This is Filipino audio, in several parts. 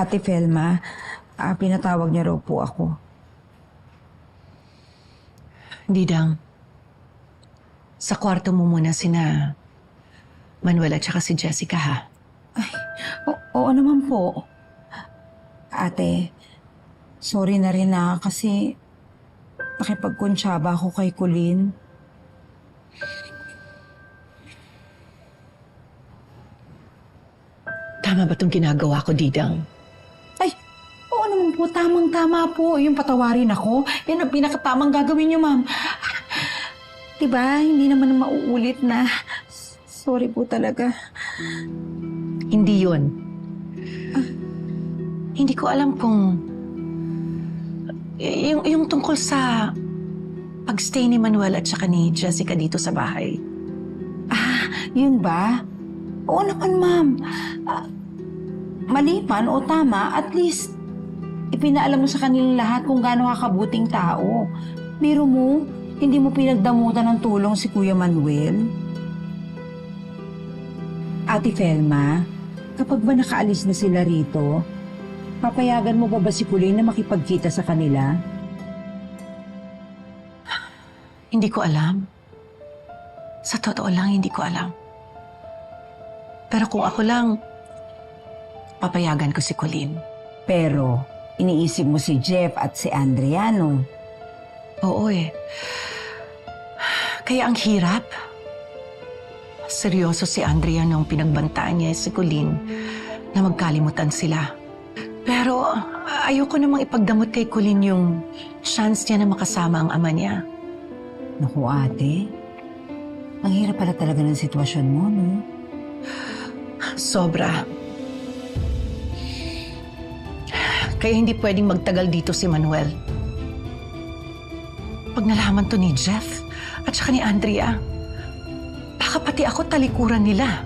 Ate Felma, pinatawag niya raw po ako. Didang, sa kwarto mo muna sina Manuel at saka si Jessica, ha? Oo naman po. Ate, sorry na rin kasi nakipagkuntsaba ako kay Colleen. Tama ba itong ginagawa ko, Didang? Ay, oo naman po, tamang-tama po. Yung patawarin ako, yan ang pinakatamang gagawin niyo, ma'am. Diba, hindi naman mauulit na. Sorry po talaga. Hindi yun. Hindi ko alam kung... Yung tungkol sa pagstay ni Manuel at saka ni Jessica dito sa bahay. Yun ba? Oo naman, ma'am. Mali man o tama, at least ipinaalam mo sa kanilang lahat kung gaano kakabuting tao. Biro mo, hindi mo pinagdamutan ng tulong si Kuya Manuel. Ate Felma, kapag ba nakaalis na sila rito, papayagan mo ba si Colleen na makipagkita sa kanila? Hindi ko alam. Sa totoo lang, hindi ko alam. Pero kung ako lang, papayagan ko si Colleen. Pero, iniisip mo si Jeff at si Andriano. Oo eh. Kaya ang hirap. Seryoso si Andrea nung pinagbantaan niya si Colleen na magkalimutan sila. Pero ayoko namang ipagdamot kay Colleen yung chance niya na makasama ang ama niya. Naku ate, ang hirap pala talaga ng sitwasyon mo, no? Sobra. Kaya hindi pwedeng magtagal dito si Manuel. Pag nalaman to ni Jeff at saka ni Andrea, baka pati ako talikuran nila.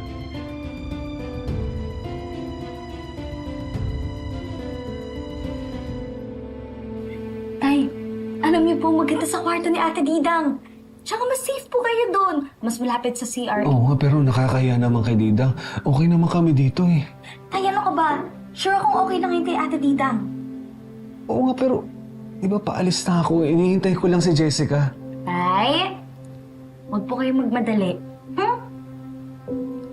Tay, alam niyo po maganda sa kwarto ni Ate Didang. Tsaka mas safe po kayo doon. Mas malapit sa CR. Oo nga, pero nakakaya naman kay Didang. Okay naman kami dito eh. Tay, ano ka ba? Sure akong okay lang yun kay Ate Didang. Oo nga, pero di ba paalis na ako? Inihintay ko lang si Jessica. Tay, huwag po kayo magmadali.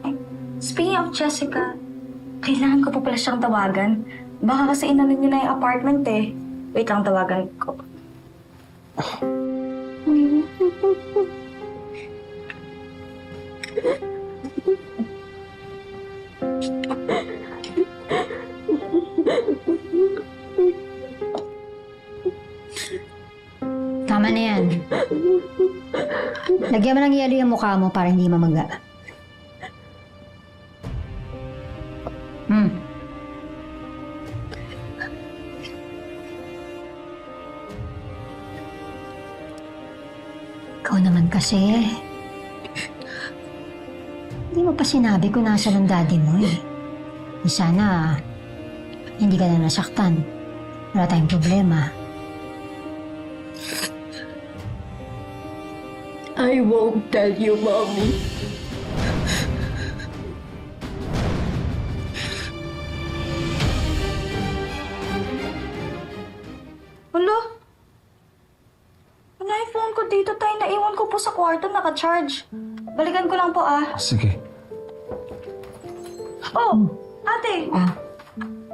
Eh, speaking of Jessica, kailangan ko po pala siyang tawagan. Baka kasi inanon niyo na yung apartment eh. Wait lang, tawagan ko. Tama na yan. Lagyan mo ng yelo yung mukha mo para hindi mamaga. Ikaw naman kasi. Hindi mo pa sinabi kung nasa ng daddy mo eh. Sana, hindi ka na nasaktan. Wala tayong problema. I won't tell you, Mommy. Hala? Ano yung phone ko dito, Tay? Naiwan ko po sa kwarto, naka-charge. Balikan ko lang po, Sige. Oh, ate!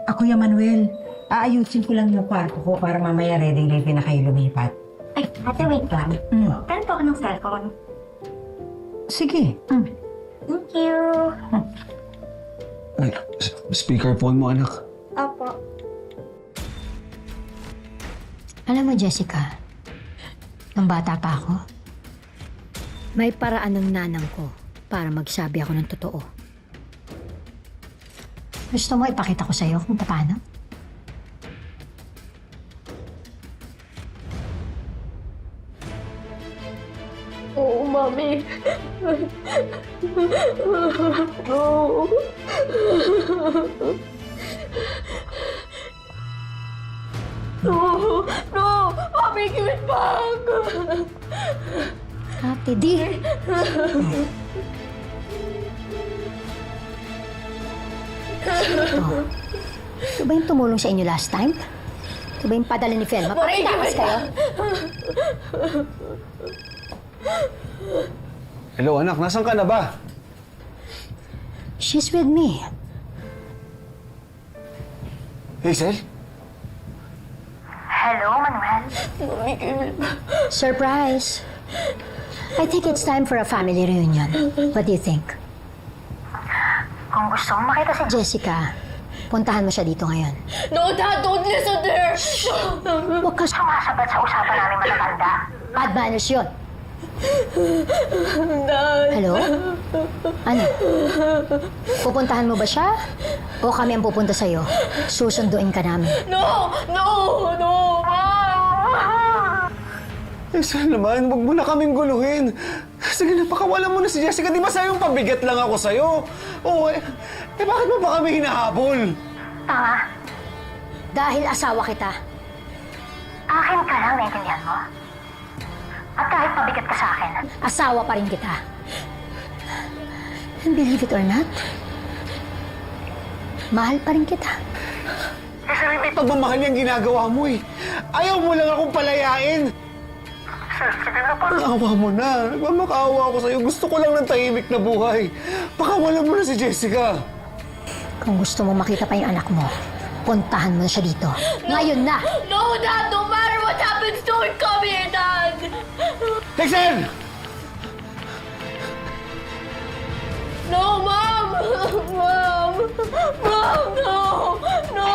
Ako yung Manuel. Aayusin ko lang yung kwarto ko para mamaya ready na kayo lumipat. Ay, ate, wait lang. Kailan po ako ng cellphone? Sige. Thank you. Ay, speakerphone mo, anak. Opo. Alam mo, Jessica, nung bata pa ako, may paraan ng nanang ko para magsabi ako ng totoo. Gusto mo ipakita ko sa'yo kung paano? Oo, Mami. No. No! No! Mami, give it back! Ate, di. Ito ba yung tumulong sa inyo last time? Ito ba yung padala ni Felma? Pakitakas kayo? Hello anak, nasan ka na ba? She's with me. Hazel? Hello, Manuel. Surprise! I think it's time for a family reunion. What do you think? Kung gusto mong makita si Jessica, puntahan mo siya dito ngayon. No, Dad, don't listen to her! Huwag ka sumasabat sa usapan namin matatanda. bad manners yun. Hello? Ano? Pupuntahan mo ba siya? O kami ang pupunta sa'yo? Susunduin ka namin. No! No! No! Hazel naman, huwag mo na kaming guluhin. Sige na, pakawalan mo na si Jessica. Di ba sa'yo pabigat lang ako sa'yo? Oo, bakit mo ba kami hinahabol? Tanga, Dahil asawa kita. akin ka lang, naiintindihan mo? At kahit pabigat ka sa akin, Asawa pa rin kita. And believe it or not, mahal pa rin kita. Kasi may pagmamahal yung ginagawa mo eh. Ayaw mo lang akong palayain. Sige na, parang awa mo na. Nagmamakaawa ako sa'yo. Gusto ko lang ng tahimik na buhay. Pakawalan mo na si Jessica. Kung gusto mo makita pa yung anak mo, puntahan mo na siya dito. Ngayon na! No, Dad! No matter what happens, don't come here, Dad! Hazel! No, Mom! Mom! Mom, no! No!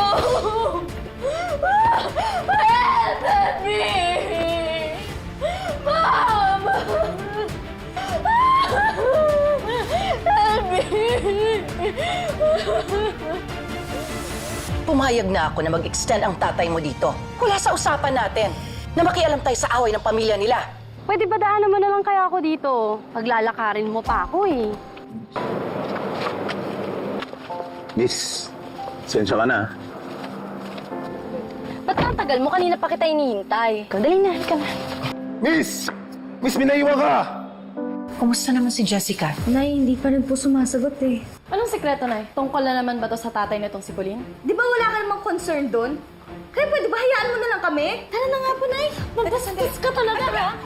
Help me! Mom! Help me! Pumayag na ako na mag-extend ang tatay mo dito. Wala sa usapan natin na makialam tayo sa away ng pamilya nila. Pwede ba daanan mo na lang kaya ako dito? Paglalakarin mo pa ako eh. Miss, sensya ka na. Ba't ang tagal mo? Kanina pa kita hinihintay. Ikaw, dali na, halika na. Miss! Miss, minaiwan ka! Kumusta naman si Jessica? Nay, hindi pa rin po sumasagot eh. Anong sekreto, Nay? Tungkol na naman ba to sa tatay nitong si Pauline? Di ba wala ka namang concern doon? Kaya pwede ba hayaan mo na lang kami? Tara na nga po, Nay. Magdasandis ka talaga.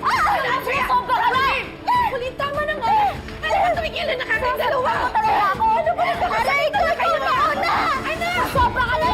Sobra ka na! Pauline, tama na nga. Tumigilan na kami. Dalawa ko talaga ako. Ano ba? Aray, ikaw na! Sobra ka na!